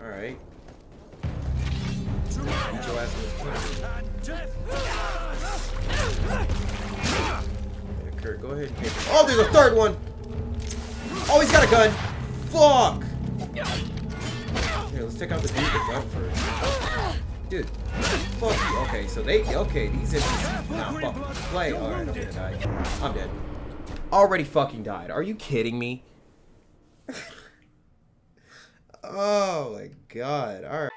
Alright. Beat your ass in yeah, Kurt, go ahead and take it. Oh, there's a third one! Oh, he's got a gun! Fuck! Here, let's take out the dude with the gun first. Dude, fuck you. Okay, so these NPCs not fucking play. Alright, I'm gonna die. I'm dead. Already fucking died. Are you kidding me? Oh my god. Alright.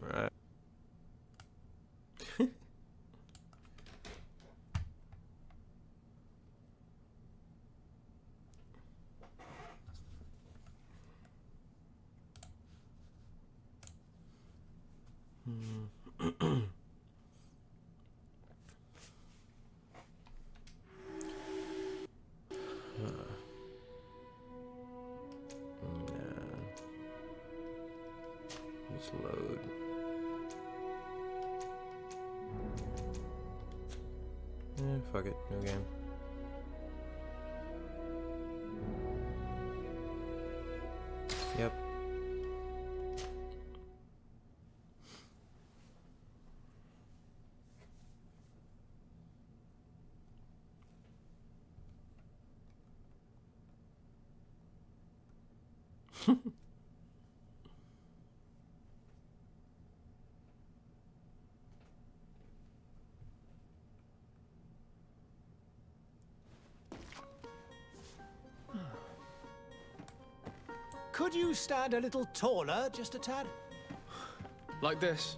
Alright. Let's load. Fuck it, new game. Yep. Could you stand a little taller, just a tad? Like this?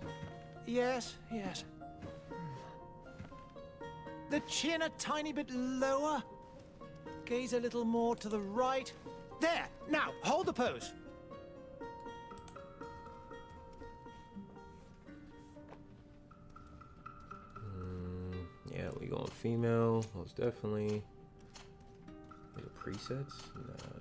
Yes, yes. The chin a tiny bit lower. Gaze a little more to the right. There! Now, hold the pose. Yeah, we going female, most definitely. Is it presets? Nah.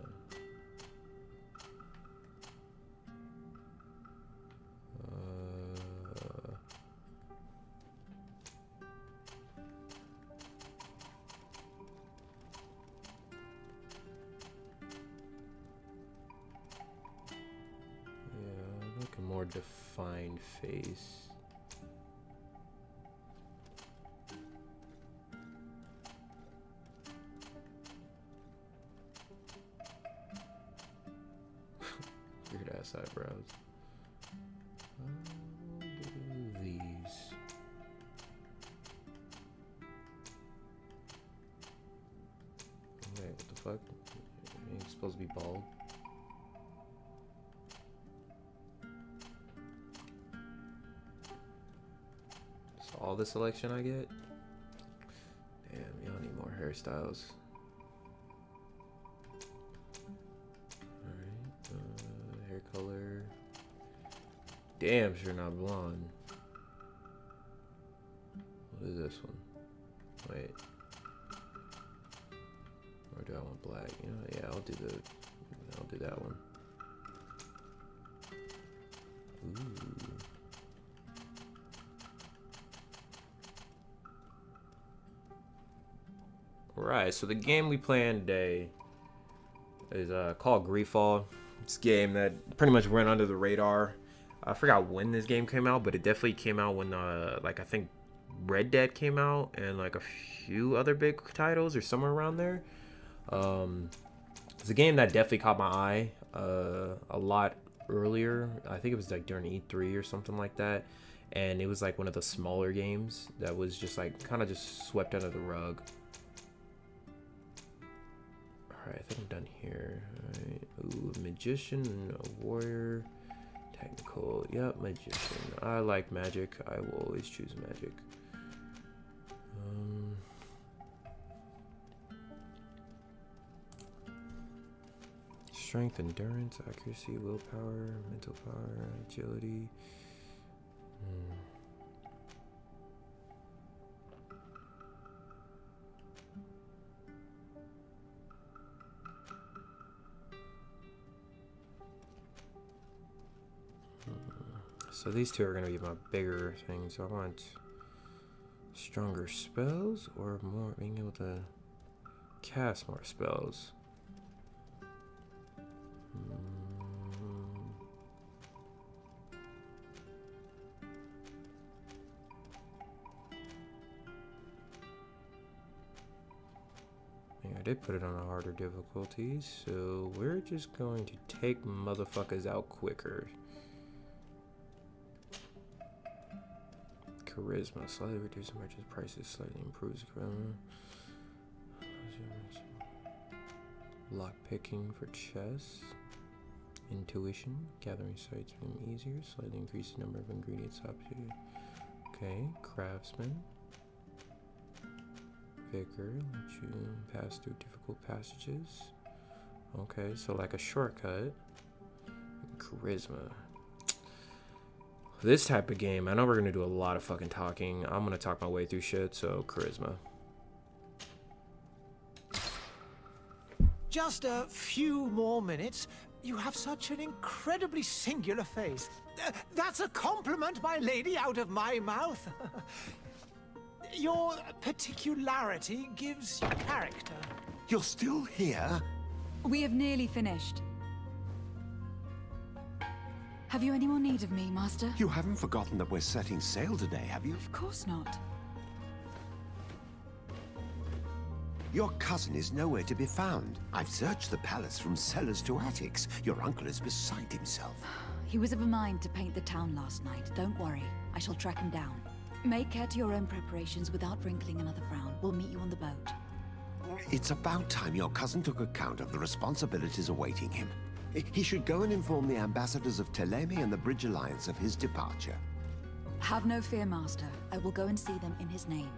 More defined face. Weird ass eyebrows. I'll do these. Wait, what the fuck? He's supposed to be bald. All the selection I get? Damn, y'all need more hairstyles. Alright, hair color. Damn, sure not blonde. What is this one? Wait. Or do I want black? You know, yeah, I'll do that one. Ooh. Right, so the game we playing today is called GreedFall. It's a game that pretty much went under the radar. I forgot when this game came out, but it definitely came out when like I think Red Dead came out and like a few other big titles or somewhere around there. It's a game that definitely caught my eye a lot earlier. I think it was like during E3 or something like that, and it was like one of the smaller games that was just like kind of just swept under the rug. Alright, I think I'm done here. Alright. Ooh, magician, a warrior, technical. Yep, magician. I like magic. I will always choose magic. Strength, endurance, accuracy, willpower, mental power, agility. So these two are gonna be my bigger things. So I want stronger spells or more being able to cast more spells. Yeah, I did put it on a harder difficulty, so we're just going to take motherfuckers out quicker. Charisma, slightly reduces merchant prices, slightly improves lock picking for chess. Intuition, gathering sights become easier, slightly increases the number of ingredients opportunity. Okay, craftsman. Vigor, let you pass through difficult passages. Okay, so like a shortcut. Charisma. This type of game, I know we're gonna do a lot of fucking talking. I'm gonna talk my way through shit, so charisma. Just a few more minutes. You have such an incredibly singular face. That's a compliment, my lady, out of my mouth. Your particularity gives you character. You're still here? We have nearly finished. Have you any more need of me, Master? You haven't forgotten that we're setting sail today, have you? Of course not. Your cousin is nowhere to be found. I've searched the palace from cellars to attics. Your uncle is beside himself. He was of a mind to paint the town last night. Don't worry. I shall track him down. Make care to your own preparations without wrinkling another frown. We'll meet you on the boat. It's about time your cousin took account of the responsibilities awaiting him. He should go and inform the ambassadors of Telemi and the Bridge Alliance of his departure. Have no fear, Master. I will go and see them in his name.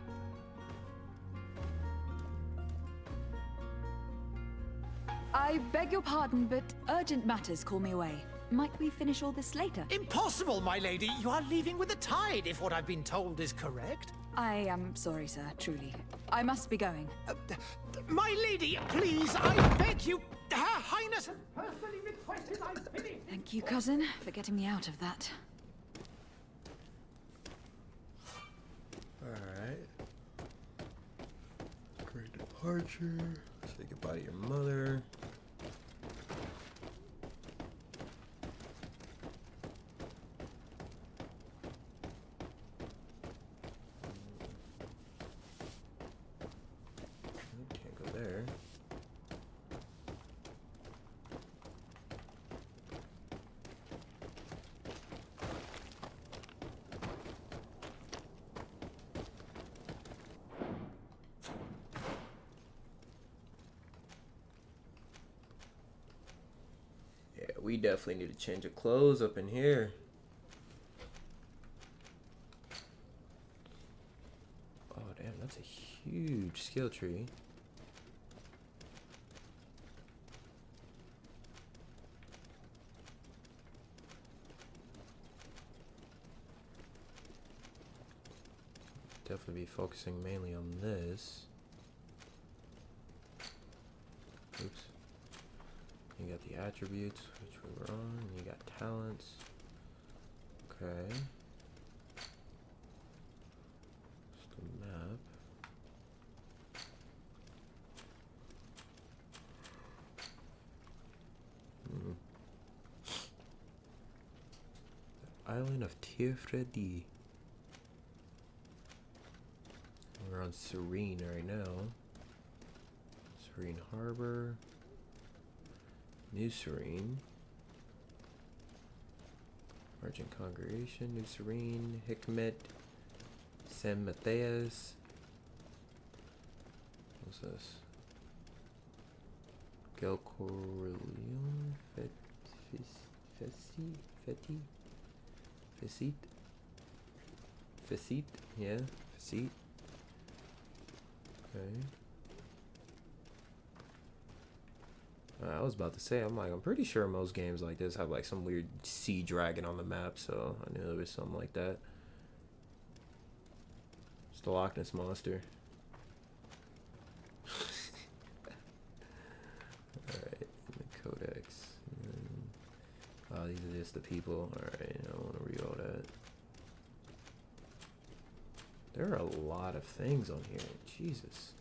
I beg your pardon, but urgent matters call me away. Might we finish all this later? Impossible, my lady. You are leaving with the tide, if what I've been told is correct. I am sorry, sir, truly. I must be going. My lady, please, I beg you. Her Highness has personally requested I finish. Thank you, cousin, for getting me out of that. Alright. Great departure. Say goodbye to your mother. Can't go there. We definitely need to change of clothes up in here. Oh damn, that's a huge skill tree. Definitely be focusing mainly on this. Oops. You got the attributes, which we were on. You got talents. Okay. Just the map. The island of Tirfredi. We're on Serene right now. Serene Harbor. New Serene. Merchant Congregation, New Serene, Hikmet, San Mateus. What's this? Gelcorleone, Facit, yeah, Facit. Okay. I was about to say, I'm pretty sure most games like this have like some weird sea dragon on the map, so I knew there was something like that. It's the Loch Ness Monster. Alright, the Codex. These are just the people. Alright, I don't want to read all that. There are a lot of things on here. Jesus.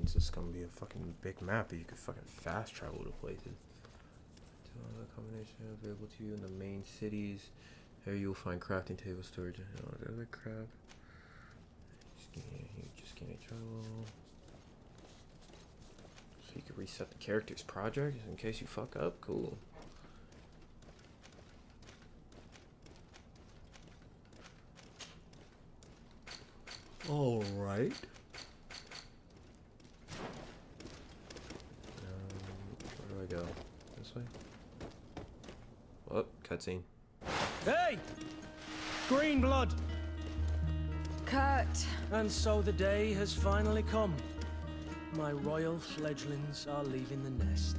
It's just gonna be a fucking big map that you could fucking fast travel to places. The combination available to you in the main cities. Here you'll find crafting table storage and all the other crap. You just can't travel. So you can reset the character's project in case you fuck up. Cool. All right. Where do I go? This way? Oh, cutscene. Hey! Green blood! Kurt. And so the day has finally come. My royal fledglings are leaving the nest.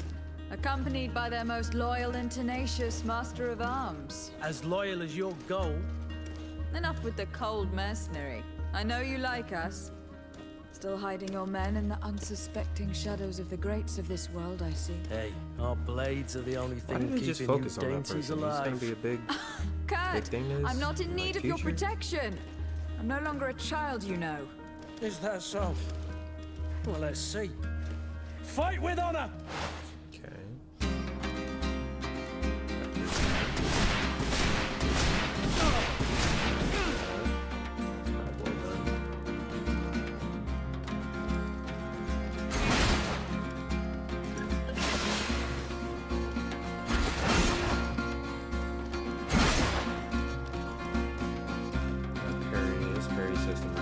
Accompanied by their most loyal and tenacious master of arms. As loyal as you'll go. Enough with the cold mercenary. I know you like us. Still hiding your men in the unsuspecting shadows of the greats of this world, I see. Hey, our blades are the only Why thing didn't they just keeping you focus on that dainties person? He's alive. gonna be a big Kurt, thing is I'm not in in my need of your future. protection. I'm no longer a child, you know. Is that so? Well, let's see. Fight with honor! Okay. Parry system.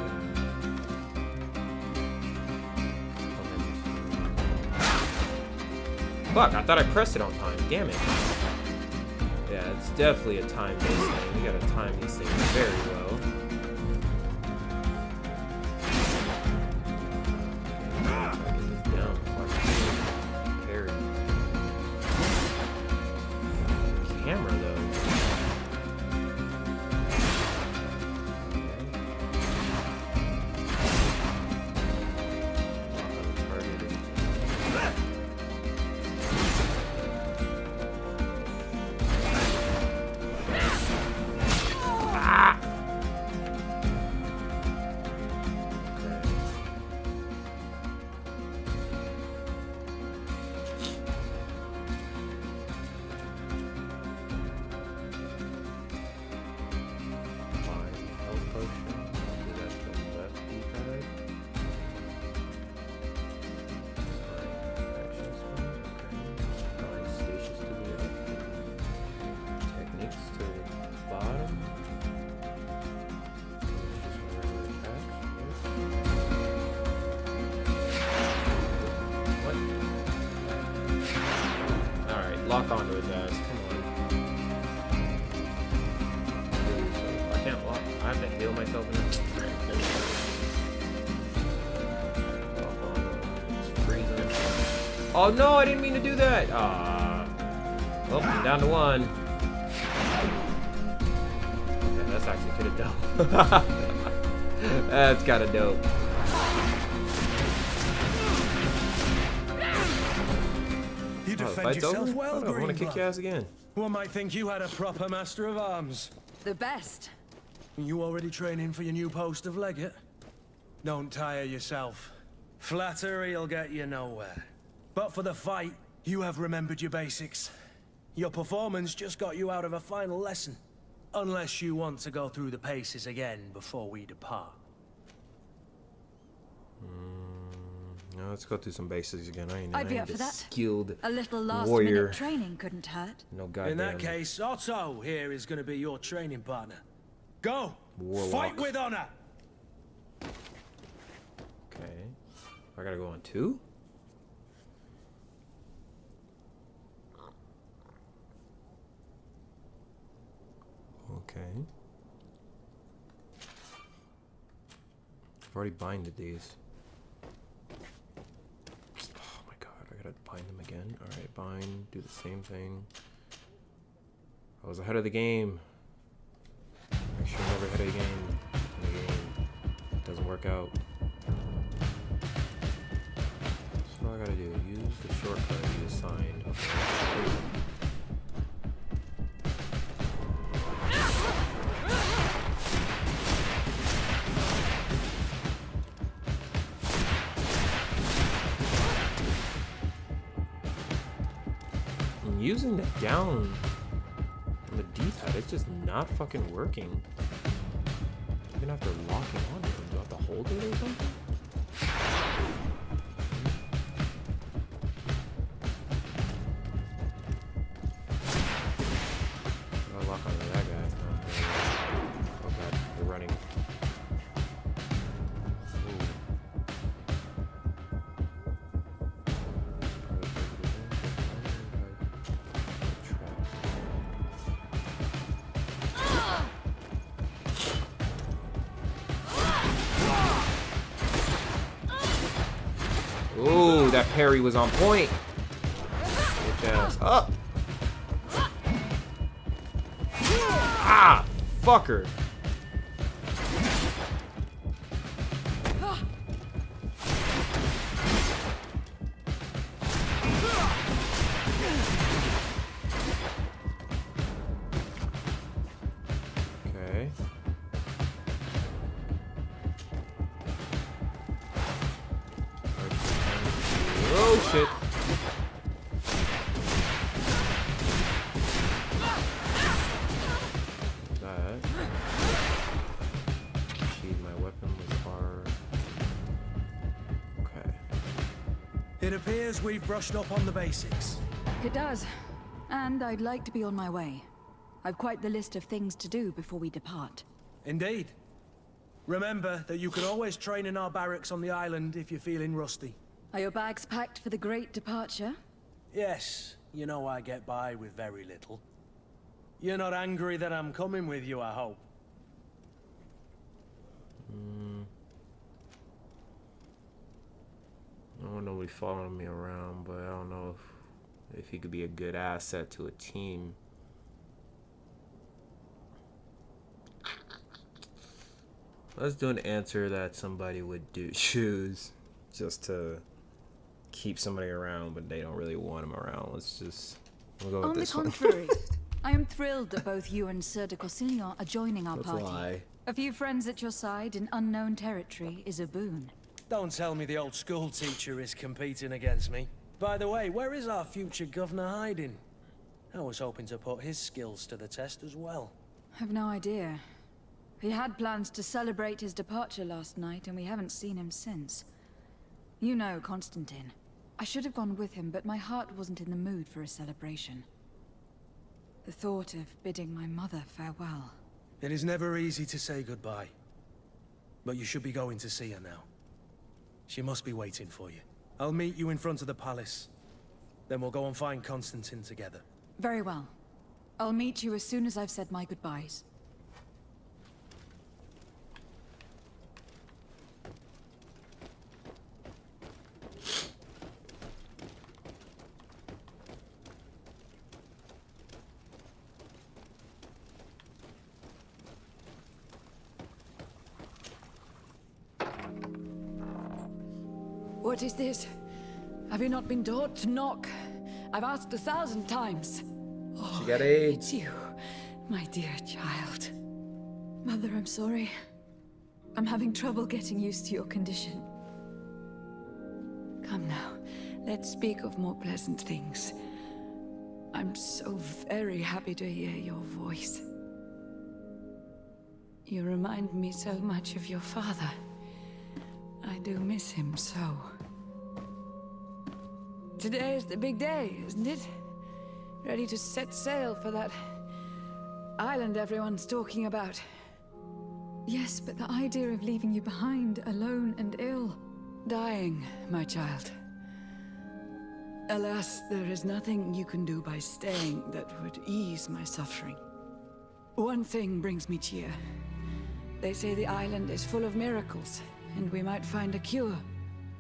Fuck, I thought I pressed it on time. Damn it. Yeah, it's definitely a time-based thing. You gotta time these things very well. Gotta get this down before I can parry. Camera, though. Lock onto his ass. Come on. I can't lock. I have to heal myself in it. It's freezing. Oh no, I didn't mean to do that. Well, I'm down to one. Yeah, that's actually kind of dope. That's kind of dope. Defend yourself over? well, I want to kick your ass again. One might think you had a proper master of arms. The best. You already training for your new post of legate? Don't tire yourself. Flattery'll get you nowhere. But for the fight, you have remembered your basics. Your performance just got you out of a final lesson. Unless you want to go through the paces again before we depart. No, let's go through some basics again. I'd be up a for that. skilled A little warrior. last-minute training couldn't hurt. No goddamn. In that case, Otto here is going to be your training partner. Go! Warlock. Fight with honor! Okay. I gotta go on 2? Okay. already binded these. Oh my god, I gotta bind them again. Alright, bind, do the same thing. I was ahead of the game. Make sure I'm never ahead of the game. It doesn't work out. So all I gotta do, use the shortcut you assigned. Okay. Using the down on the D-pad, it's just not fucking working. I'm gonna have to lock it on. Do I have to hold it or something? I'll lock onto that guy. Oh god, they're running. Ooh, that parry was on point. Bitch ass up. Ah, fucker. Okay. Oh shit. That. Sheathe my weapon with bar. Okay. It appears we've brushed up on the basics. It does. And I'd like to be on my way. I've quite the list of things to do before we depart. Indeed. Remember that you can always train in our barracks on the island if you're feeling rusty. Are your bags packed for the great departure? Yes, you know I get by with very little. You're not angry that I'm coming with you, I hope. I don't want nobody following me around, but I don't know if he could be a good asset to a team. Let's do an answer that somebody would choose just to keep somebody around, but they don't really want them around. We'll go with this one. On the contrary, I am thrilled that both you and Sir de Corsillon are joining our Let's party. lie. A few friends at your side in unknown territory is a boon. Don't tell me the old school teacher is competing against me. By the way, where is our future governor hiding? I was hoping to put his skills to the test as well. I've no idea. He had plans to celebrate his departure last night, and we haven't seen him since. You know Constantine. I should have gone with him, but my heart wasn't in the mood for a celebration. The thought of bidding my mother farewell. It is never easy to say goodbye. But you should be going to see her now. She must be waiting for you. I'll meet you in front of the palace. Then we'll go and find Constantine together. Very well. I'll meet you as soon as I've said my goodbyes. What is this? Have you not been taught to knock? I've asked 1,000 times. Oh, She got AIDS. it's you, my dear child. Mother, I'm sorry. I'm having trouble getting used to your condition. Come now, let's speak of more pleasant things. I'm so very happy to hear your voice. You remind me so much of your father. I do miss him so. Today is the big day, isn't it? Ready to set sail for that island everyone's talking about. Yes, but the idea of leaving you behind, alone and ill. Dying, my child. Alas, there is nothing you can do by staying that would ease my suffering. One thing brings me cheer. They say the island is full of miracles, and we might find a cure.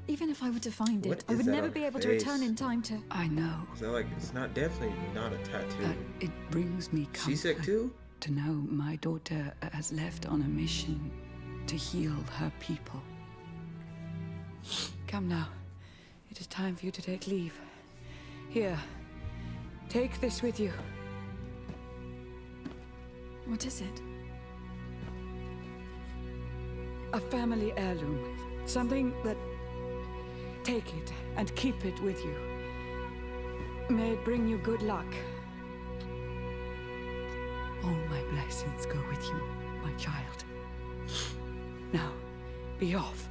Even if I were to find What it, I is would that never on be her able to face? return in time to... I know So like, it's not definitely not a tattoo. that it brings me She's sick comfort too? to know my daughter has left on a mission to heal her people. Come now. It is time for you to take leave. Here, take this with you. What is it? A family heirloom. Something that... Take it and keep it with you. May it bring you good luck. All my blessings go with you, my child. Now, be off.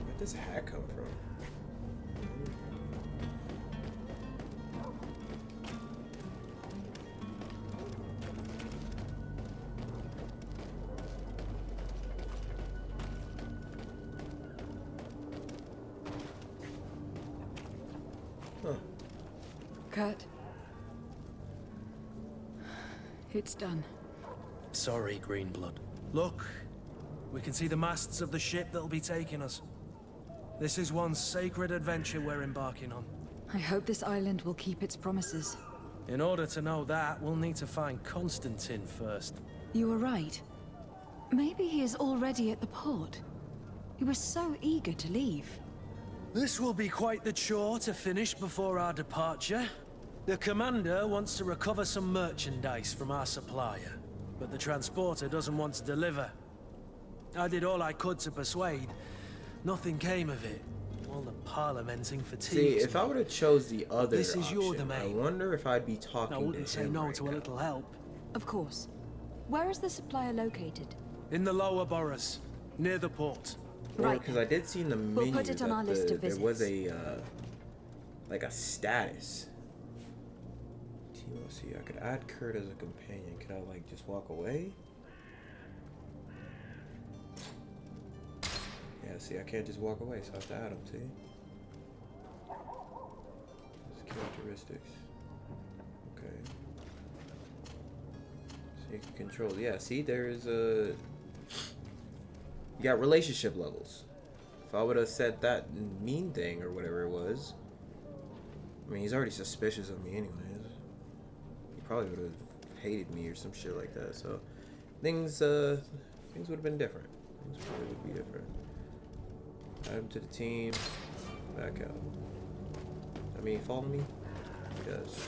Where'd this hat come from? Huh. Kurt. It's done. Sorry, Greenblood. Look, we can see the masts of the ship that'll be taking us. This is one sacred adventure we're embarking on. I hope this island will keep its promises. In order to know that, we'll need to find Constantine first. You were right. Maybe he is already at the port. He was so eager to leave. This will be quite the chore to finish before our departure. The commander wants to recover some merchandise from our supplier, but the transporter doesn't want to deliver. I did all I could to persuade. Nothing came of it. All the parliamenting fatigues. See, if I would have chose the other This is your option, I domain. wonder if I'd be talking I wouldn't to say him no right to a now. little help. Of course. Where is the supplier located? In the lower boroughs, near the port. Right. Because I did see in the We'll menu put it on that our list of there was visits. a like a status. Let's see, I could add Kurt as a companion. Could I like just walk away? Yeah, see, I can't just walk away, so I have to add him, see? His characteristics. Okay. So you can control. Yeah, see, there's a... You got relationship levels. If I would have said that mean thing or whatever it was, I mean, he's already suspicious of me anyways. He probably would have hated me or some shit like that. So things would have been different. Things probably would be different. Add him to the team. Back out. I mean, follow me. He does.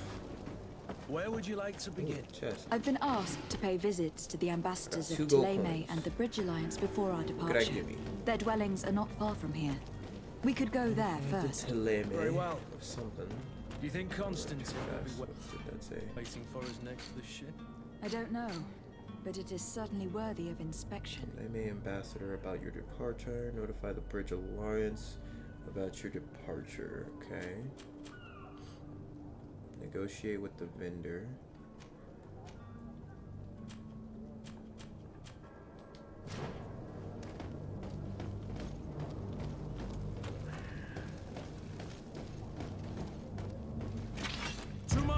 Where would you like to begin? Ooh, chest. I've been asked to pay visits to the ambassadors Got of 2 gold Thélème coins. and the Bridge Alliance before our What could I departure. give me? Their dwellings are not far from here. We could go there first. Thélème Very well. or something. Do you think Constantine will be What did that say? waiting for us next to the ship? I don't know, but it is certainly worthy of inspection. Thélème ambassador about your departure. Notify the Bridge Alliance about your departure. Okay. Negotiate with the vendor.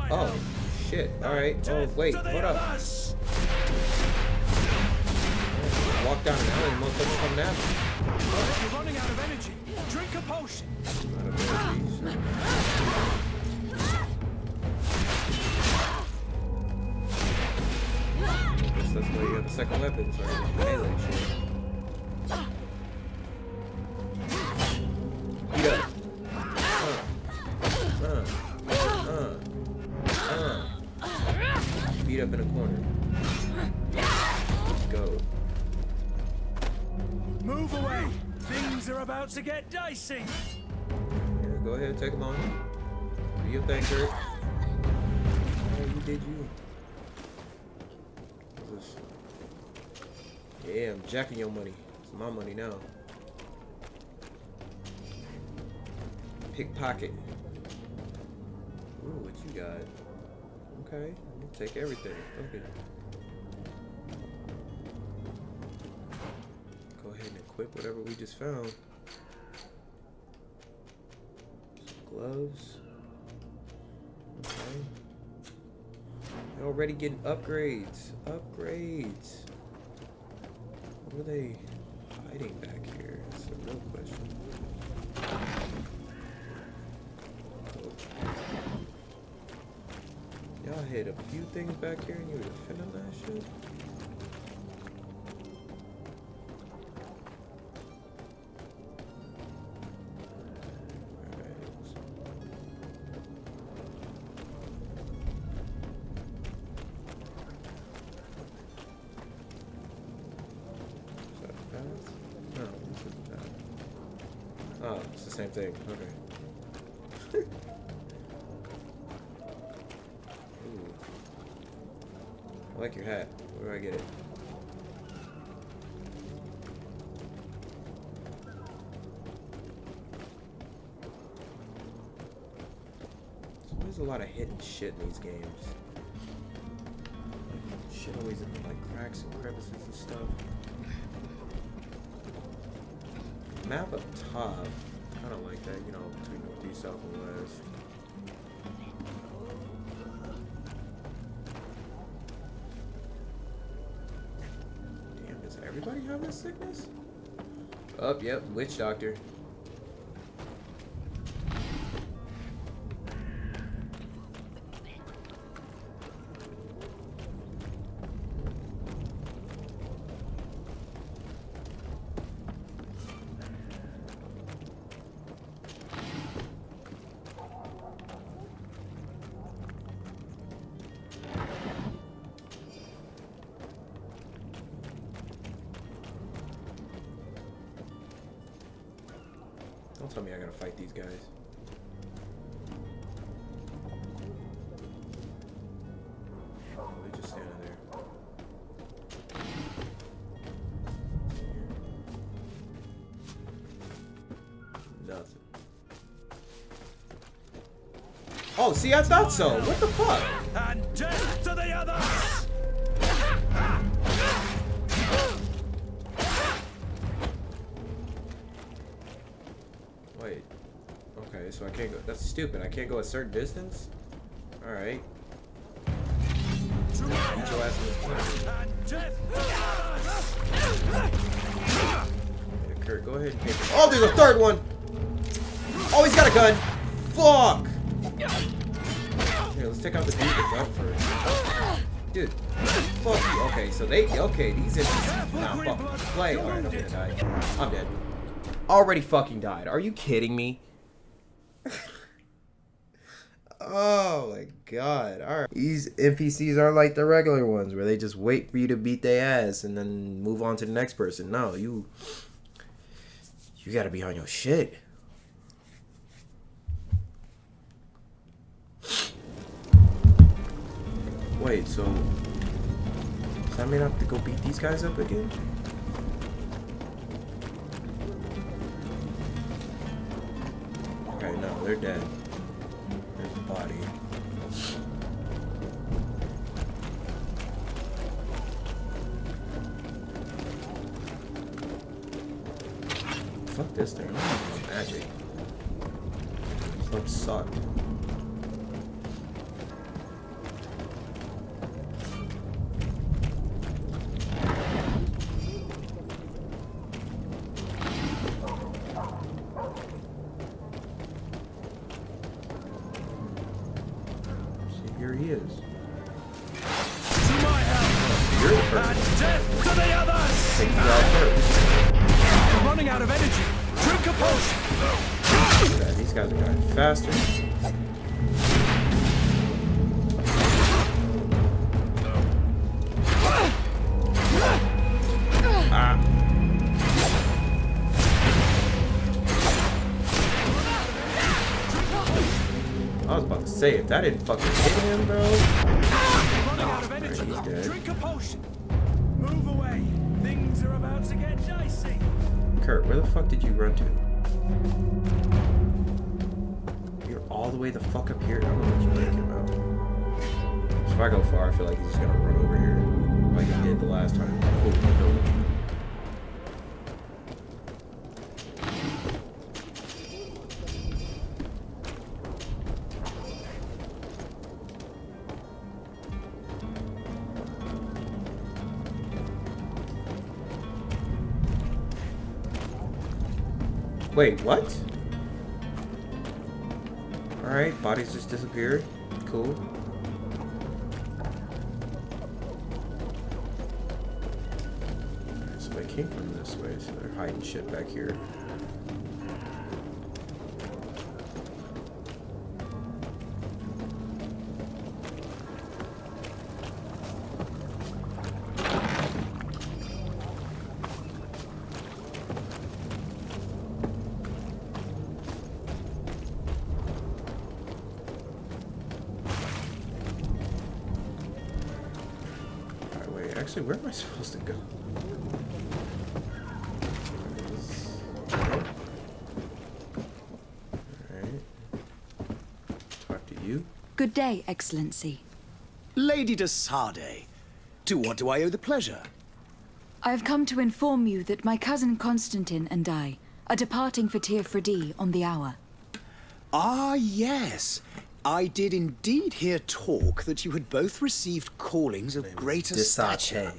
Oh, shit. Alright. Oh, wait. Hold up. Walk down an alley and motherfuckers coming at me. You're running out of energy. Drink a potion. Out of energies. Guess that's why you have a second weapon, so I can melee shit. Beat up. Beat up in a corner. Let's go. Move away. Things are about to get dicey. Yeah, go ahead, take him on. Do your thing, Kurt. Oh, you did you. What's this? Yeah, I'm jacking your money. It's my money now. Pickpocket. Ooh, what you got? Okay, we'll take everything. Okay. Go ahead and equip whatever we just found. Some gloves. Okay. They're already getting upgrades. Upgrades. What are they hiding back here? That's a real question. Y'all hit a few things back here and you were defending that shit? Oh, it's the same thing. Okay. Ooh. I like your hat. Where do I get it? There's always a lot of hidden shit in these games. Shit always in like cracks and crevices and stuff. Map up top, kind of like that, you know, between northeast, south, and west. Damn, does everybody have this sickness? Oh, yep, witch doctor. Don't tell me I gotta fight these guys. Oh, they're just standing there. Nothing. Oh, see, I thought so. What the fuck? And death to the others! Wait. Okay, so I can't go. That's stupid. I can't go a certain distance? Alright. Get your ass in this corner. And death to the others! Yeah, Kurt, go ahead and take it. Oh, there's a third one! Oh, he's got a gun! Fuck! Here, let's take out the dude with the gun first. Dude, fuck you. Okay, so okay, these NPCs do not fucking play. Alright, I'm gonna die. I'm dead. Already fucking died. Are you kidding me? Oh my god. Alright. These NPCs aren't like the regular ones where they just wait for you to beat their ass and then move on to the next person. No, you gotta be on your shit. Wait, so does that mean I have to go beat these guys up again? Okay, no, they're dead. There's a body. Fuck this thing. I'm using magic. Some sucked. Here he is. To my help! You're the person. And death to the others! Take you out first. You're running out of energy. Drink a potion. Yeah, these guys are dying faster. Ah. I was about to say, if that didn't fucking hit him, bro. Running out of energy. He's dead. Drink a potion. Move away. Things are about to get dicey. Kurt, where the fuck did you run to? You're all the way the fuck up here. I don't know what you're thinking about. if I go far, I feel like he's just gonna run over here. Like he did the last time. Cool. Wait, what? Alright, bodies just disappeared. Cool. So they came from this way, so they're hiding shit back here. Actually, where am I supposed to go? Alright. Talk to you. Good day, Excellency. Lady de Sardet, to what do I owe the pleasure? I have come to inform you that my cousin Constantine and I are departing for Tir Freddy on the hour. Ah, yes. I did indeed hear talk that you had both received callings of greater stature.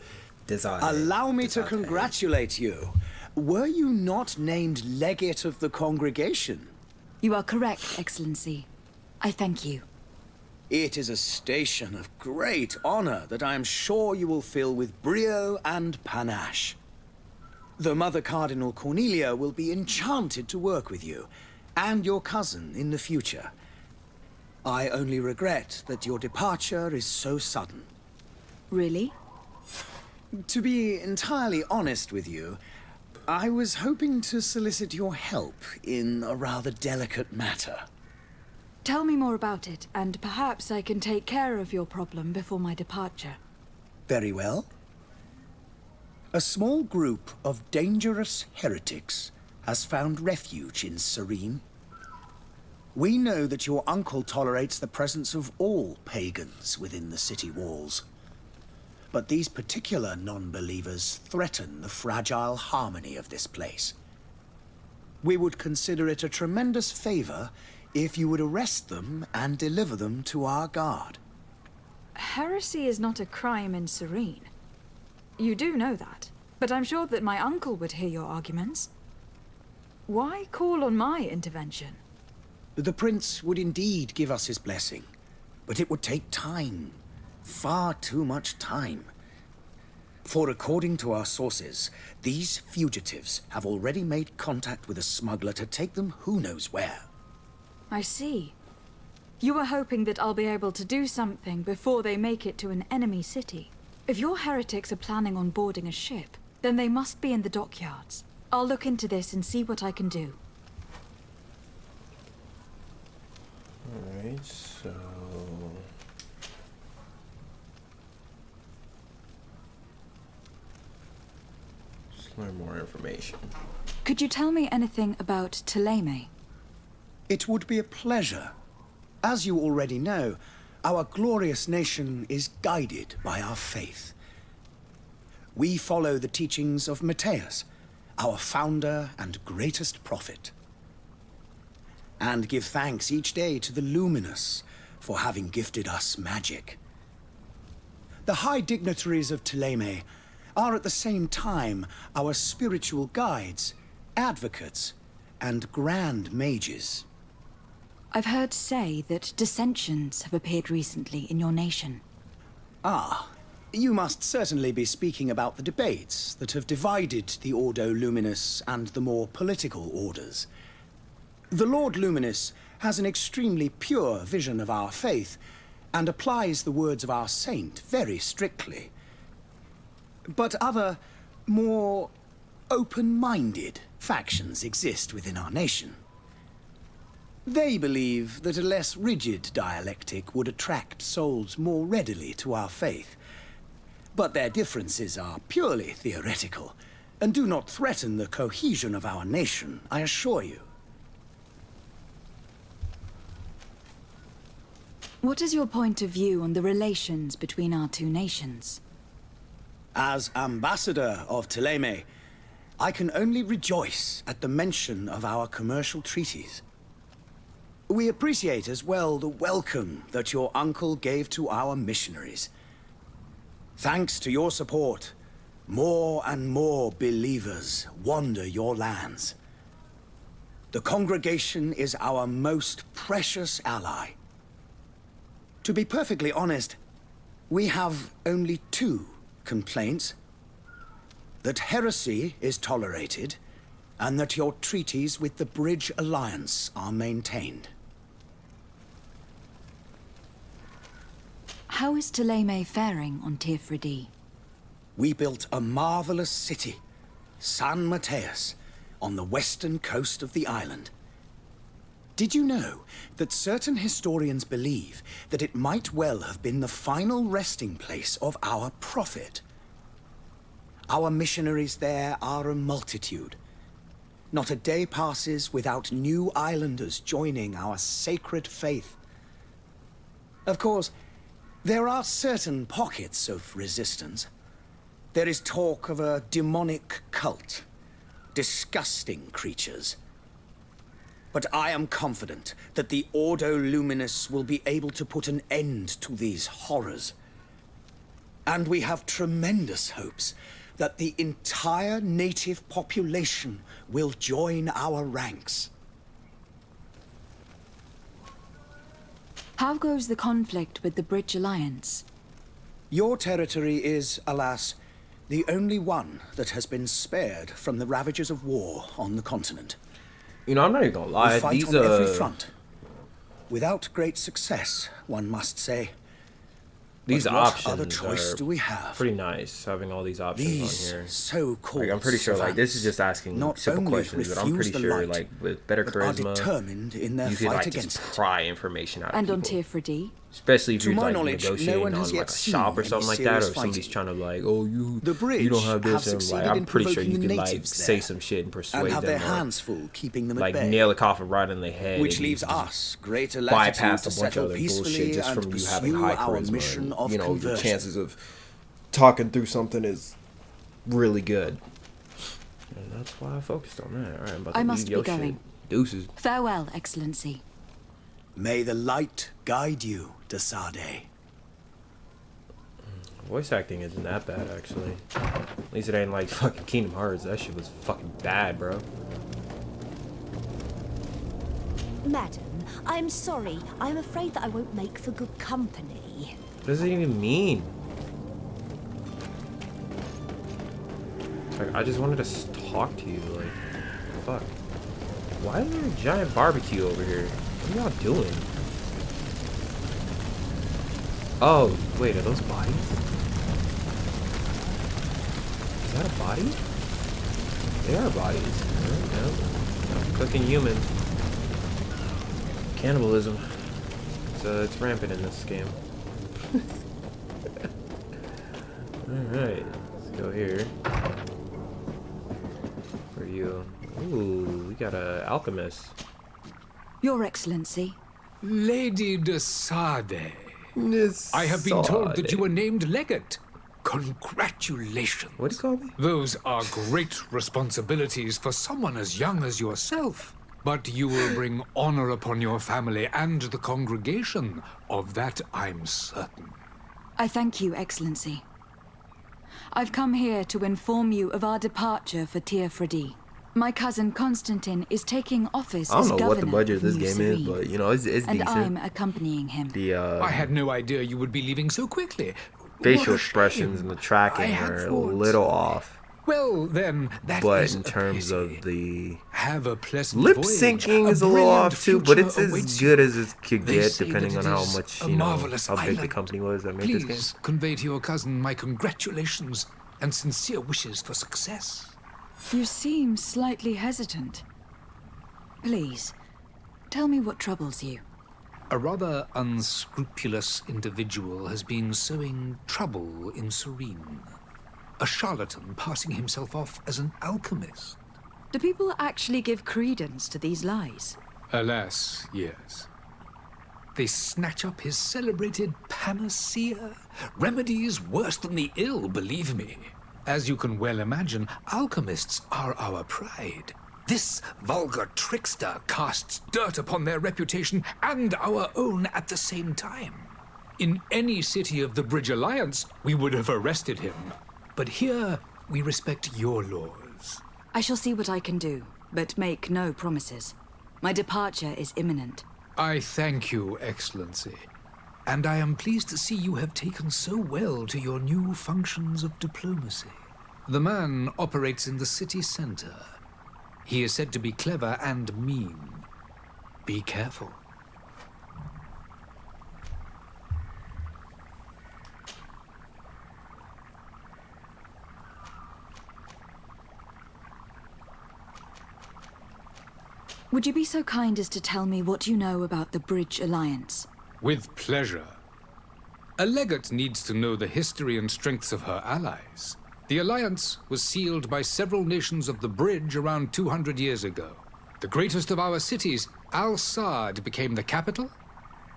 Allow me to congratulate you. Were you not named legate of the congregation? You are correct, Excellency. I thank you. It is a station of great honor that I am sure you will fill with brio and panache. The Mother Cardinal Cornelia will be enchanted to work with you, and your cousin in the future. I only regret that your departure is so sudden. Really? To be entirely honest with you, I was hoping to solicit your help in a rather delicate matter. Tell me more about it, and perhaps I can take care of your problem before my departure. Very well. A small group of dangerous heretics has found refuge in Serene. We know that your uncle tolerates the presence of all pagans within the city walls. But these particular non-believers threaten the fragile harmony of this place. We would consider it a tremendous favor if you would arrest them and deliver them to our guard. Heresy is not a crime in Serene. You do know that, but I'm sure that my uncle would hear your arguments. Why call on my intervention? The prince would indeed give us his blessing, but it would take time. Far too much time. For according to our sources, these fugitives have already made contact with a smuggler to take them who knows where. I see. You were hoping that I'll be able to do something before they make it to an enemy city. If your heretics are planning on boarding a ship, then they must be in the dockyards. I'll look into this and see what I can do. Alright, so... just learn more information. Could you tell me anything about Thélème? It would be a pleasure. As you already know, our glorious nation is guided by our faith. We follow the teachings of Matthias, our founder and greatest prophet, and give thanks each day to the Luminous for having gifted us magic. The high dignitaries of Thélème are at the same time our spiritual guides, advocates, and grand mages. I've heard say that dissensions have appeared recently in your nation. Ah, you must certainly be speaking about the debates that have divided the Ordo Luminous and the more political orders. The Lord Luminous has an extremely pure vision of our faith and applies the words of our saint very strictly. But other, more open-minded factions exist within our nation. They believe that a less rigid dialectic would attract souls more readily to our faith. But their differences are purely theoretical and do not threaten the cohesion of our nation, I assure you. What is your point of view on the relations between our two nations? As ambassador of Thélème, I can only rejoice at the mention of our commercial treaties. We appreciate as well the welcome that your uncle gave to our missionaries. Thanks to your support, more and more believers wander your lands. The congregation is our most precious ally. To be perfectly honest, we have only 2 complaints. That heresy is tolerated, and that your treaties with the Bridge Alliance are maintained. How is Thélème faring on Tirfredi? We built a marvelous city, San Mateus, on the western coast of the island. Did you know that certain historians believe that it might well have been the final resting place of our prophet? Our missionaries there are a multitude. Not a day passes without new islanders joining our sacred faith. Of course, there are certain pockets of resistance. There is talk of a demonic cult. Disgusting creatures. But I am confident that the Ordo Luminous will be able to put an end to these horrors. And we have tremendous hopes that the entire native population will join our ranks. How goes the conflict with the Bridge Alliance? Your territory is, alas, the only one that has been spared from the ravages of war on the continent. You know, I'm not even gonna lie. We fight These on every front. Without great success, one must say. These But what options other choice are do we have? pretty nice, having all these options These on here. so-called Like, I'm pretty sure, like, this is savants just asking not simple only questions, but I'm pretty refuse the sure, light, like, with better but are charisma, determined in their you could, fight like, against just it. pry information out of And on people. Tirfredi? Especially if To you're, my like, knowledge, no negotiating one on, has like, yet a seen shop or any something like that, or serious somebody's fighting. trying to, like, oh, you The Bridge don't have have this, and, like, succeeded I'm in pretty sure you provoking could, the like, natives say there, some shit and persuade and have their them, or, hands full keeping them like, at bay. nail a coffin right in the head, Which and leaves just us greater latitude bypass to a bunch of settle other bullshit peacefully just and from you having pursue high our charisma. mission of And, you know, your conversion. chances of talking through something is really good. And that's why I focused on that. All right, I'm about to I leave must your be going. shit. Deuces. Farewell, Excellency. May the light guide you, Desade. Voice acting isn't that bad, actually. At least it ain't like fucking Kingdom Hearts. That shit was fucking bad, bro. Madam, I'm sorry. I'm afraid that I won't make for good company. What does it even mean? Like, I just wanted to talk to you. Like, fuck. Why is there a giant barbecue over here? What are y'all doing? Oh, wait, are those bodies? Is that a body? They are bodies. No. Cooking humans. Cannibalism. It's rampant in this game. Alright, let's go here. For you. Ooh, we got a alchemist. Your Excellency. Lady de Sade. I have been told that you were named legate. Congratulations. What do you call me? Those are great responsibilities for someone as young as yourself. But you will bring honor upon your family and the congregation. Of that, I'm certain. I thank you, Excellency. I've come here to inform you of our departure for Tirfredi. My cousin Constantine is taking office as governor. I don't know what the budget of this New game is, Serene, but you know, it's and decent. I'm accompanying him. I had no idea you would be leaving so quickly. Facial What a expressions shame. and the tracking I had are a thought- little off. Well, then, that But is in a terms pity. of the Have a pleasant lip voyage. syncing is a little brilliant off too, but it's future as awaits good you. as it could They get say depending that on it how is much, a you know, marvelous how big the island. company was that made this game. Please convey to your cousin my congratulations and sincere wishes for success. You seem slightly hesitant. Please, tell me what troubles you. A rather unscrupulous individual has been sowing trouble in Serene. A charlatan passing himself off as an alchemist. Do people actually give credence to these lies? Alas, yes. they snatch up his celebrated panacea. Remedies worse than the ill, believe me. As you can well imagine, alchemists are our pride. This vulgar trickster casts dirt upon their reputation and our own at the same time. In any city of the Bridge Alliance, we would have arrested him. But here, we respect your laws. I shall see what I can do, but make no promises. My departure is imminent. I thank you, Excellency. And I am pleased to see you have taken so well to your new functions of diplomacy. The man operates in the city center. He is said to be clever and mean. Be careful. Would you be so kind as to tell me what you know about the Bridge Alliance? With pleasure. A legate needs to know the history and strengths of her allies. The alliance was sealed by several nations of the Bridge around 200 years ago. The greatest of our cities, Al-Saad, became the capital,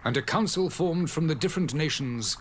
and a council formed from the different nations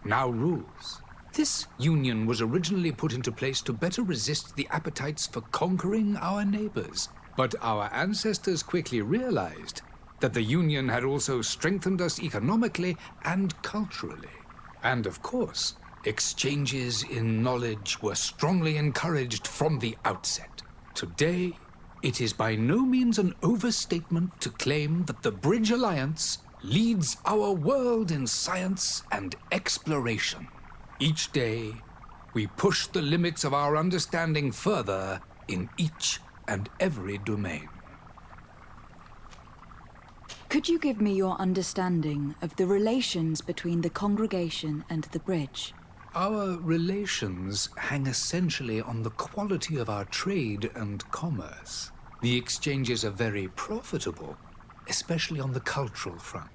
now rules. This union was originally put into place to better resist the appetites for conquering our neighbors. But our ancestors quickly realized that the Union had also strengthened us economically and culturally. And of course, exchanges in knowledge were strongly encouraged from the outset. Today, it is by no means an overstatement to claim that the Bridge Alliance leads our world in science and exploration. Each day, we push the limits of our understanding further in each and every domain. Could you give me your understanding of the relations between the congregation and the Bridge? Our relations hang essentially on the quality of our trade and commerce. The exchanges are very profitable, especially on the cultural front.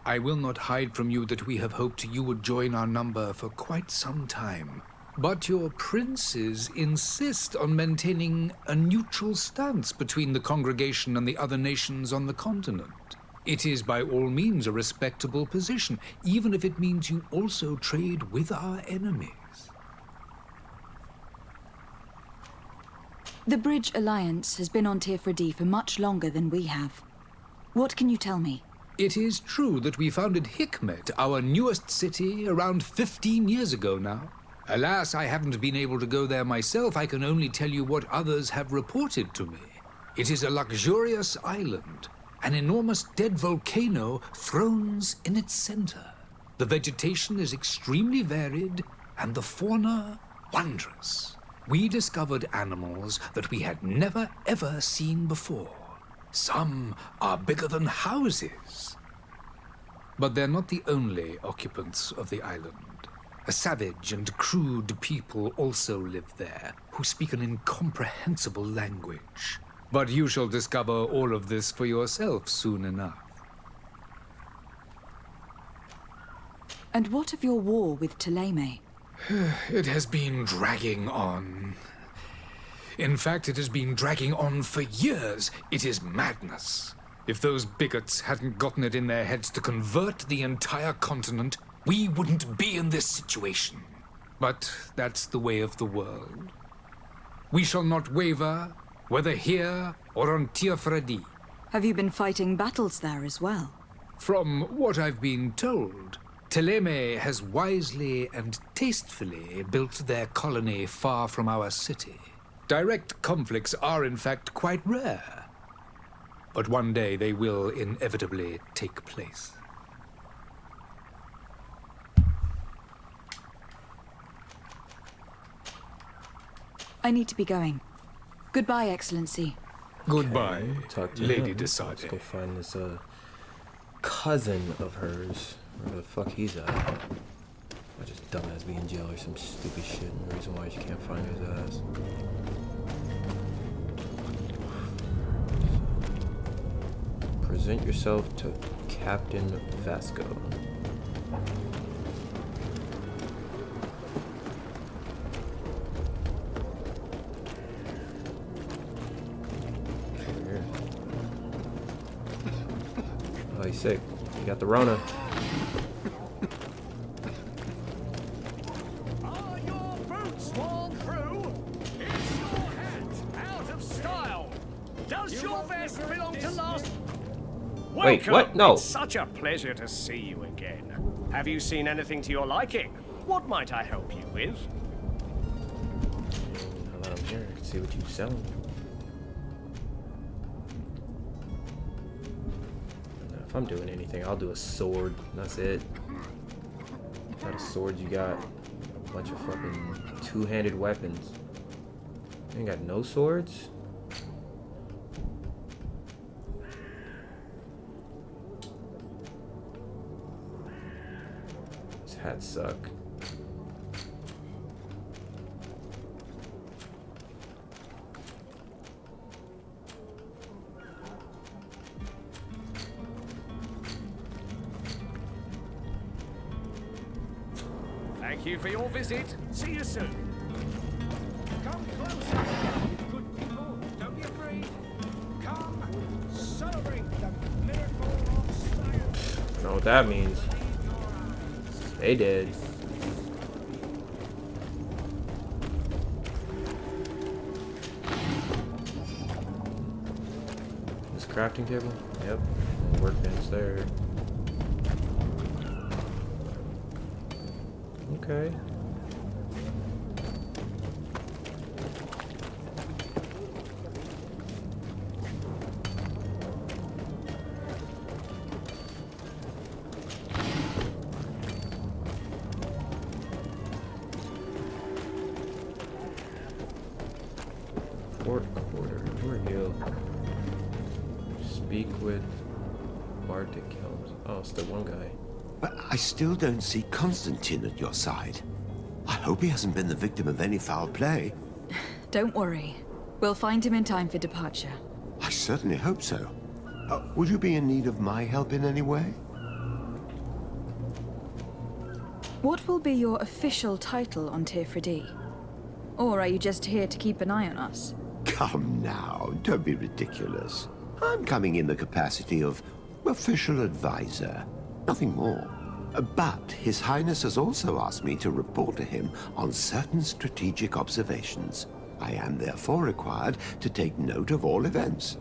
I will not hide from you that we have hoped you would join our number for quite some time. But your princes insist on maintaining a neutral stance between the congregation and the other nations on the continent. It is by all means a respectable position, even if it means you also trade with our enemies. The Bridge Alliance has been on Tirfredi for much longer than we have. What can you tell me? It is true that we founded Hikmet, our newest city, around 15 years ago now. Alas, I haven't been able to go there myself. I can only tell you what others have reported to me. It is a luxurious island. An enormous dead volcano thrones in its center. The vegetation is extremely varied, and the fauna wondrous. We discovered animals that we had never ever seen before. Some are bigger than houses. But they're not the only occupants of the island. A savage and crude people also live there, who speak an incomprehensible language. But you shall discover all of this for yourself soon enough. And what of your war with Thélème? It has been dragging on. In fact, it has been dragging on for years. It is madness. If those bigots hadn't gotten it in their heads to convert the entire continent, we wouldn't be in this situation. But that's the way of the world. We shall not waver, whether here or on Tirfredi. Have you been fighting battles there as well? From what I've been told, Thélème has wisely and tastefully built their colony far from our city. Direct conflicts are in fact quite rare. But one day they will inevitably take place. I need to be going. Goodbye, Excellency. Goodbye, Talk to Lady him. Desade. Let's go find this cousin of hers. Where the fuck he's at. I just dumbass be in jail or some stupid shit, and the reason why she can't find his ass. Present yourself to Captain Vasco. Oh, he's sick. You got the Rona. Are your boots worn through? Is your hat out of style? Does your vest belong to last? Wait, Welcome. what? No. It's such a pleasure to see you again. Have you seen anything to your liking? What might I help you with? I'll let him here. See what you're selling. If I'm doing anything, I'll do a sword. That's it. What kind of swords you got? A bunch of fucking two-handed weapons. You ain't got no swords? These hats suck. Thank you for your visit. See you soon. Come closer, good people. Don't be afraid. Come, celebrate the miracle of science. I don't know what that means. They did. This crafting table? Yep. Workbench there. Okay. Fort quarter. Hill. Speak with Bardic Helms. Oh, it's the one guy. But I still don't see Constantine at your side. I hope he hasn't been the victim of any foul play. Don't worry. We'll find him in time for departure. I certainly hope so. Would you be in need of my help in any way? What will be your official title on Tifredi? Or are you just here to keep an eye on us? Come now, don't be ridiculous. I'm coming in the capacity of official advisor. Nothing more. But His Highness has also asked me to report to him on certain strategic observations. I am therefore required to take note of all events,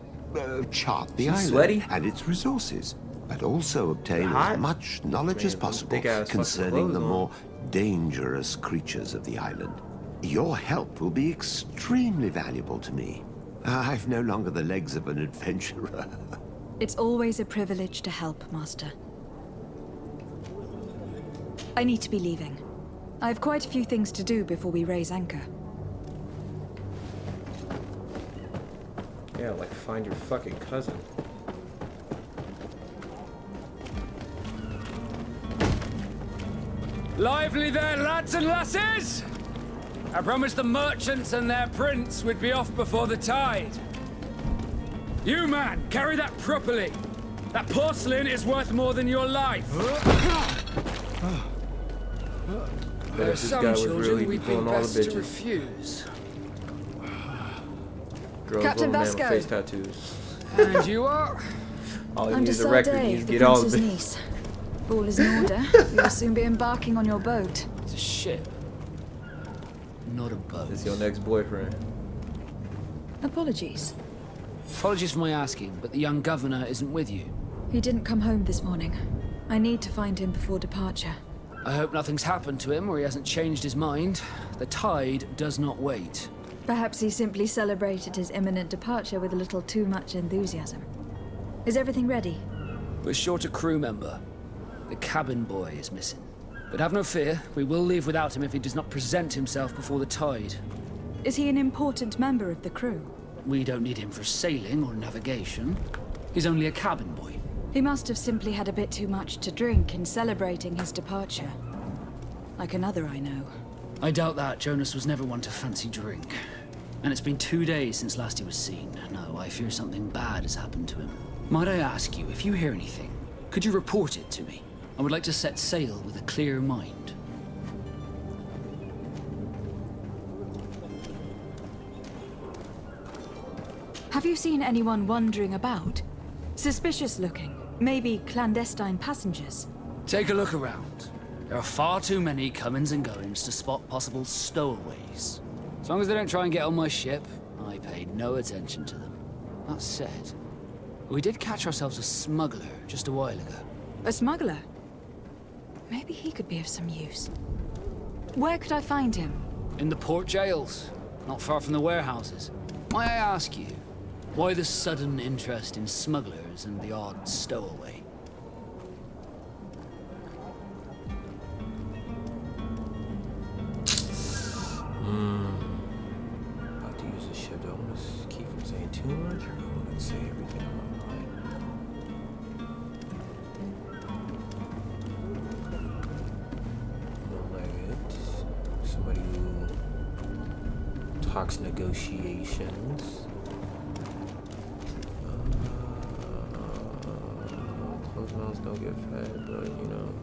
chart the island sweaty? and its resources, but also obtain Hot? as much knowledge as possible big-ass fucking concerning the clothes on. more dangerous creatures of the island. Your help will be extremely valuable to me. I've no longer the legs of an adventurer. It's always a privilege to help, Master. I need to be leaving. I have quite a few things to do before we raise anchor. Yeah, like find your fucking cousin. Lively there, lads and lasses! I promised the merchants and their prince we'd be off before the tide. You, man, carry that properly. That porcelain is worth more than your life. But if this guy was really doing all the bitches. Refuse. Girls, Captain little man with Vasco. face tattoos. And you are? All you I'm need is a record. You Day, need to the get all of prince's it. niece. All is in order. You'll soon be embarking on your boat. It's a ship. Not a boat. It's your next boyfriend. Apologies. Apologies for my asking, but the young governor isn't with you. He didn't come home this morning. I need to find him before departure. I hope nothing's happened to him or he hasn't changed his mind. The tide does not wait. Perhaps he simply celebrated his imminent departure with a little too much enthusiasm. Is everything ready? We're short a crew member. The cabin boy is missing. But have no fear, we will leave without him if he does not present himself before the tide. Is he an important member of the crew? We don't need him for sailing or navigation. He's only a cabin boy. He must have simply had a bit too much to drink in celebrating his departure. Like another I know. I doubt that. Jonas was never one to fancy drink. And it's been 2 days since last he was seen. No, I fear something bad has happened to him. Might I ask you, if you hear anything, could you report it to me? I would like to set sail with a clear mind. Have you seen anyone wandering about? Suspicious looking. Maybe clandestine passengers. Take a look around. There are far too many comings and goings to spot possible stowaways. As long as they don't try and get on my ship, I pay no attention to them. That said, we did catch ourselves a smuggler just a while ago. A smuggler? Maybe he could be of some use. Where could I find him? In the port jails, not far from the warehouses. May I ask you, why the sudden interest in smugglers and the odd stowaway? About to use the ship. Do I want to keep from saying too much, or do I want to say everything on my mind? Somebody who talks negotiations. Closed mouths don't get fed, but you know,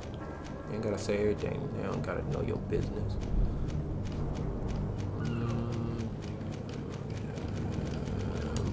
you ain't gotta say everything. They don't gotta know your business.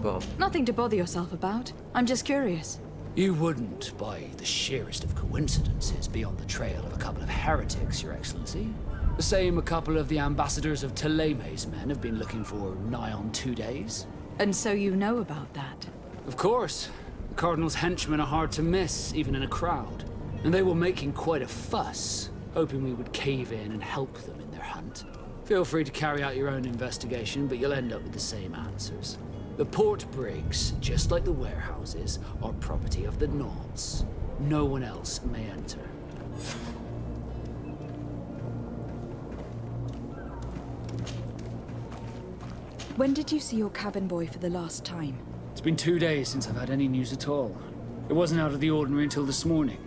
Boom. Nothing to bother yourself about. I'm just curious. You wouldn't, by the sheerest of coincidences, be on the trail of a couple of heretics, Your Excellency. The same a couple of the ambassadors of Teleme's men have been looking for nigh on 2 days. And so you know about that? Of course. The Cardinal's henchmen are hard to miss, even in a crowd. And they were making quite a fuss, hoping we would cave in and help them in their hunt. Feel free to carry out your own investigation, but you'll end up with the same answers. The port brigs, just like the warehouses, are property of the Nauts. No one else may enter. When did you see your cabin boy for the last time? It's been 2 days since I've had any news at all. It wasn't out of the ordinary until this morning.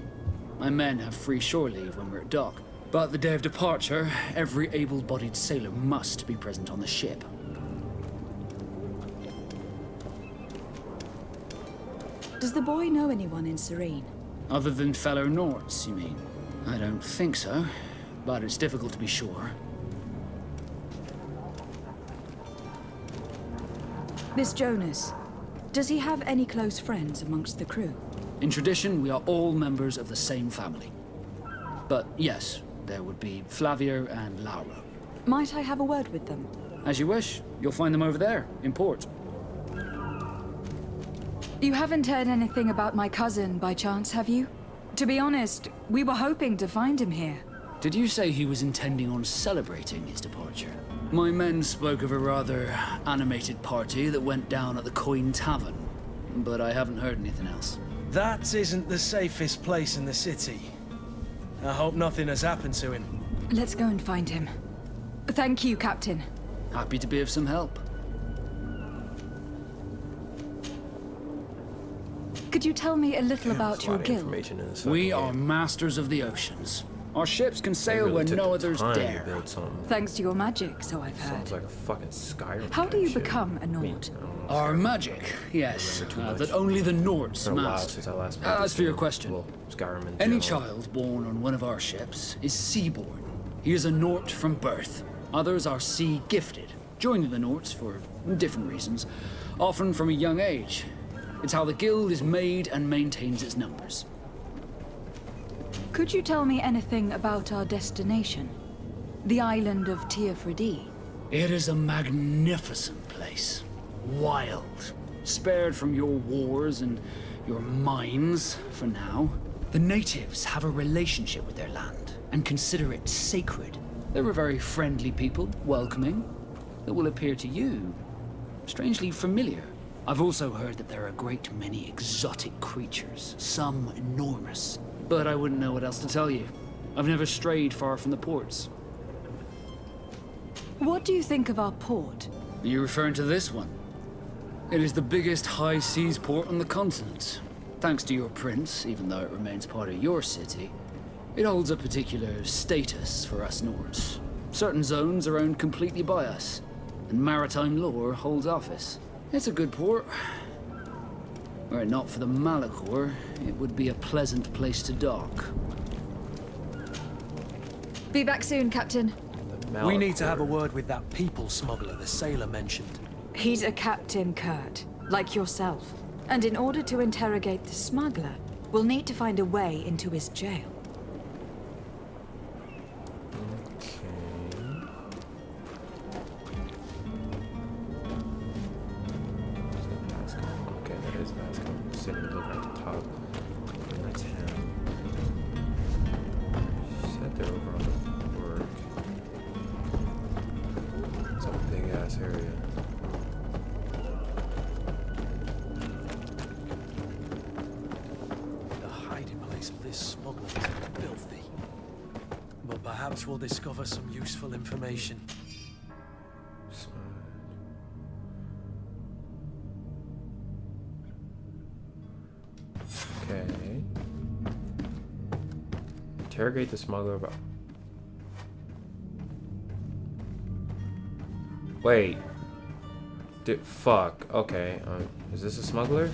My men have free shore leave when we're at dock. But the day of departure, every able-bodied sailor must be present on the ship. Does the boy know anyone in Serene? Other than fellow Norts, you mean? I don't think so, but it's difficult to be sure. This Jonas, does he have any close friends amongst the crew? In tradition, we are all members of the same family. But yes, there would be Flavio and Laura. Might I have a word with them? As you wish. You'll find them over there, in port. You haven't heard anything about my cousin, by chance, have you? To be honest, we were hoping to find him here. Did you say he was intending on celebrating his departure? My men spoke of a rather animated party that went down at the Coin Tavern, but I haven't heard anything else. That isn't the safest place in the city. I hope nothing has happened to him. Let's go and find him. Thank you, Captain. Happy to be of some help. Could you tell me a little about your guild? We are masters of the oceans. Our ships can sail where no others dare. Thanks to your magic, so I've heard. Sounds like a fucking Skyrim. How do you become a Nord? Our magic, yes, that only the Nords master. As for your question, any child born on one of our ships is sea-born. He is a Nort from birth. Others are sea-gifted, joining the Norts for different reasons, often from a young age. It's how the guild is made and maintains its numbers. Could you tell me anything about our destination? The island of Teofredi? It is a magnificent place. Wild. Spared from your wars and your mines, for now. The natives have a relationship with their land and consider it sacred. They're a very friendly people, welcoming, that will appear to you strangely familiar. I've also heard that there are a great many exotic creatures, some enormous. But I wouldn't know what else to tell you. I've never strayed far from the ports. What do you think of our port? Are you referring to this one? It is the biggest high seas port on the continent. Thanks to your prince, even though it remains part of your city, it holds a particular status for us Nords. Certain zones are owned completely by us, and maritime law holds office. It's a good port. Were it not for the Malachor, it would be a pleasant place to dock. Be back soon, Captain. We need to have a word with that people smuggler the sailor mentioned. He's a captain, Kurt, like yourself. And in order to interrogate the smuggler, We'll need to find a way into his jail. Okay, that is Vasco. I'm sitting looking at the top. That's him. She said they're over on the work. It's a big ass area. The hiding place of this smuggler is filthy. But perhaps we'll discover some useful information. Okay. Interrogate the smuggler about. Wait. Fuck. Okay. Is this a smuggler?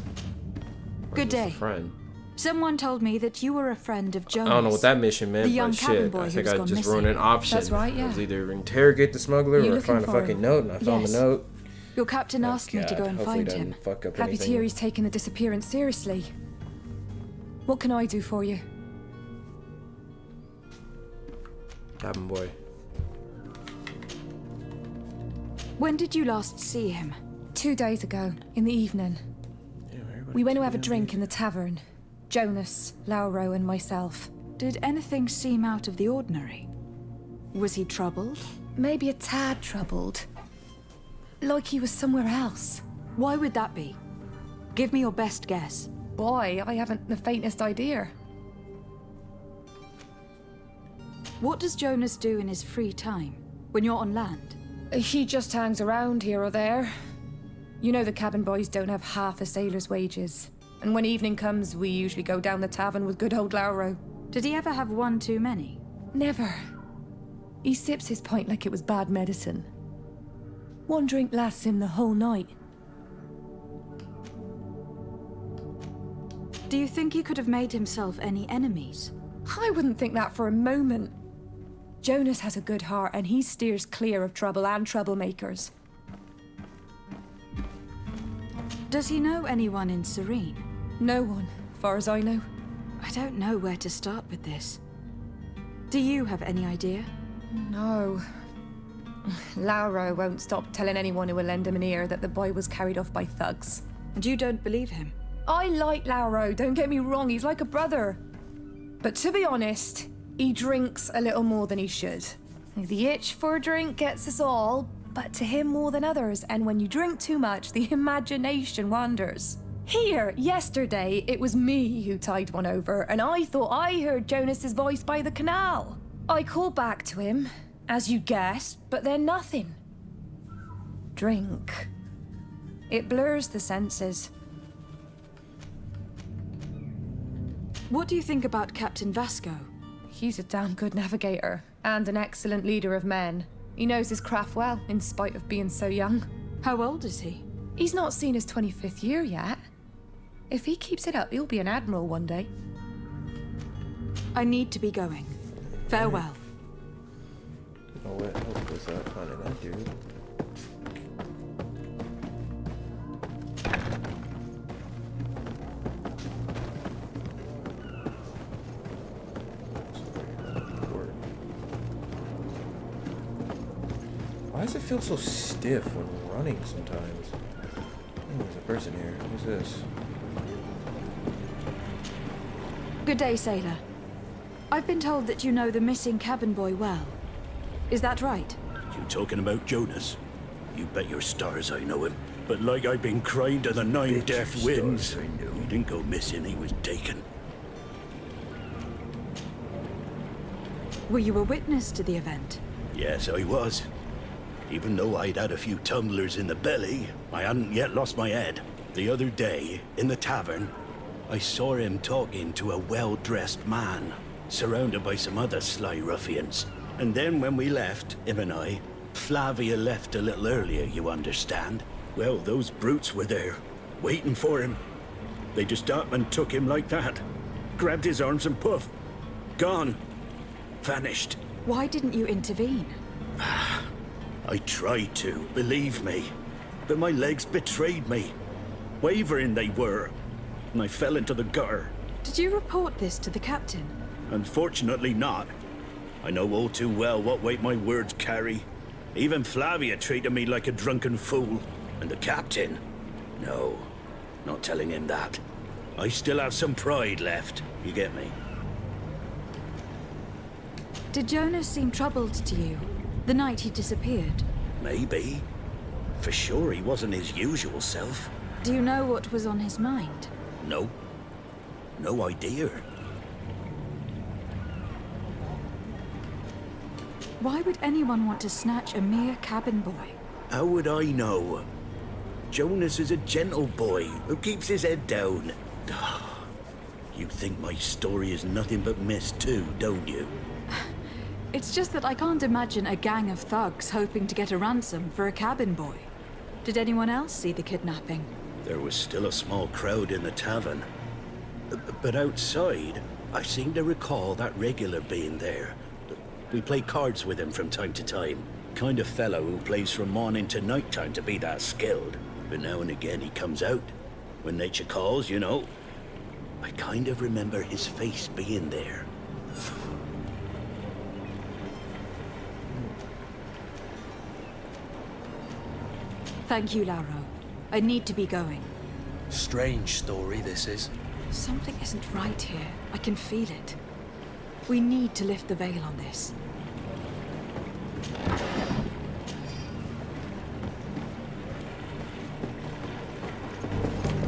Or Good is this day. A friend? Someone told me that you were a friend of Jonas. I don't know what that mission meant, the young but cabin shit. boy I think who's I gone just missing. ruined an option. That's right, yeah. It was either interrogate the smuggler You're or looking find a for fucking him. note, and I found the Yes. note. Your captain asked me to go and Hopefully find doesn't him. fuck up Happy to anything. hear he's taking the disappearance seriously. What can I do for you? Cabin boy. When did you last see him? 2 days ago, in the evening. We went to have a drink in the tavern. Jonas, Lauro, and myself. Did anything seem out of the ordinary? Was he troubled? Maybe a tad troubled. Like he was somewhere else. Why would that be? Give me your best guess. Boy, I haven't the faintest idea. What does Jonas do in his free time, when you're on land? He just hangs around here or there. You know the cabin boys don't have half a sailor's wages. And when evening comes, we usually go down the tavern with good old Lauro. Did he ever have one too many? Never. He sips his pint like it was bad medicine. One drink lasts him the whole night. Do you think he could have made himself any enemies? I wouldn't think that for a moment. Jonas has a good heart and he steers clear of trouble and troublemakers. Does he know anyone in Serene? No one, far as I know. I don't know where to start with this. Do you have any idea? No. Lauro won't stop telling anyone who will lend him an ear that the boy was carried off by thugs. And you don't believe him? I like Lauro, don't get me wrong, he's like a brother. But to be honest, he drinks a little more than he should. The itch for a drink gets us all, but to him more than others, and when you drink too much, the imagination wanders. Here, yesterday, it was me who tied one over, and I thought I heard Jonas's voice by the canal. I called back to him, as you guessed, but then nothing. Drink. It blurs the senses. What do you think about Captain Vasco? He's a damn good navigator, and an excellent leader of men. He knows his craft well, in spite of being so young. How old is he? He's not seen his 25th year yet. If he keeps it up, he'll be an admiral one day. I need to be going. Farewell. You know what? Hope was that finding that dude. Why does it feel so stiff when running sometimes? Oh, there's a person here. Who's this? Good day, sailor. I've been told that you know the missing cabin boy well. Is that right? You talking about Jonas? You bet your stars I know him. But like I've been crying to the nine deaf winds, he didn't go missing, he was taken. Were you a witness to the event? Yes, I was. Even though I'd had a few tumblers in the belly, I hadn't yet lost my head. The other day, in the tavern, I saw him talking to a well-dressed man, surrounded by some other sly ruffians. And then when we left, him and I, Flavia left a little earlier, you understand. Well, those brutes were there, waiting for him. They just up and took him like that. Grabbed his arms and poof, gone. Vanished. Why didn't you intervene? I tried to, believe me. But my legs betrayed me. Wavering they were. And I fell into the gutter. Did you report this to the captain? Unfortunately not. I know all too well what weight my words carry. Even Flavia treated me like a drunken fool. And the captain? No, not telling him that. I still have some pride left, you get me? Did Jonas seem troubled to you, the night he disappeared? Maybe. For sure he wasn't his usual self. Do you know what was on his mind? No. No idea. Why would anyone want to snatch a mere cabin boy? How would I know? Jonas is a gentle boy who keeps his head down. You think my story is nothing but mess too, don't you? It's just that I can't imagine a gang of thugs hoping to get a ransom for a cabin boy. Did anyone else see the kidnapping? There was still a small crowd in the tavern. But outside, I seem to recall that regular being there. We play cards with him from time to time. Kind of fellow who plays from morning to night time to be that skilled. But now and again he comes out. When nature calls, you know. I kind of remember his face being there. Thank you, Lauro. I need to be going. Strange story, this is. Something isn't right here. I can feel it. We need to lift the veil on this.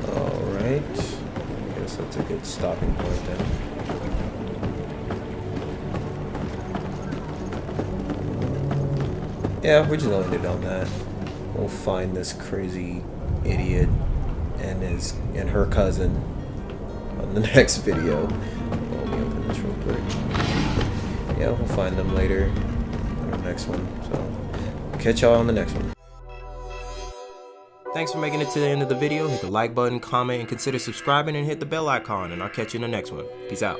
Alright. I guess that's a good stopping point then. Yeah, we're just gonna end it on that. We'll find this crazy idiot and her cousin on the next video. Let me open this real quick. Yeah, we'll find them later on the next one. So, catch y'all on the next one. Thanks for making it to the end of the video. Hit the like button, comment, and consider subscribing and hit the bell icon, and I'll catch you in the next one. Peace out.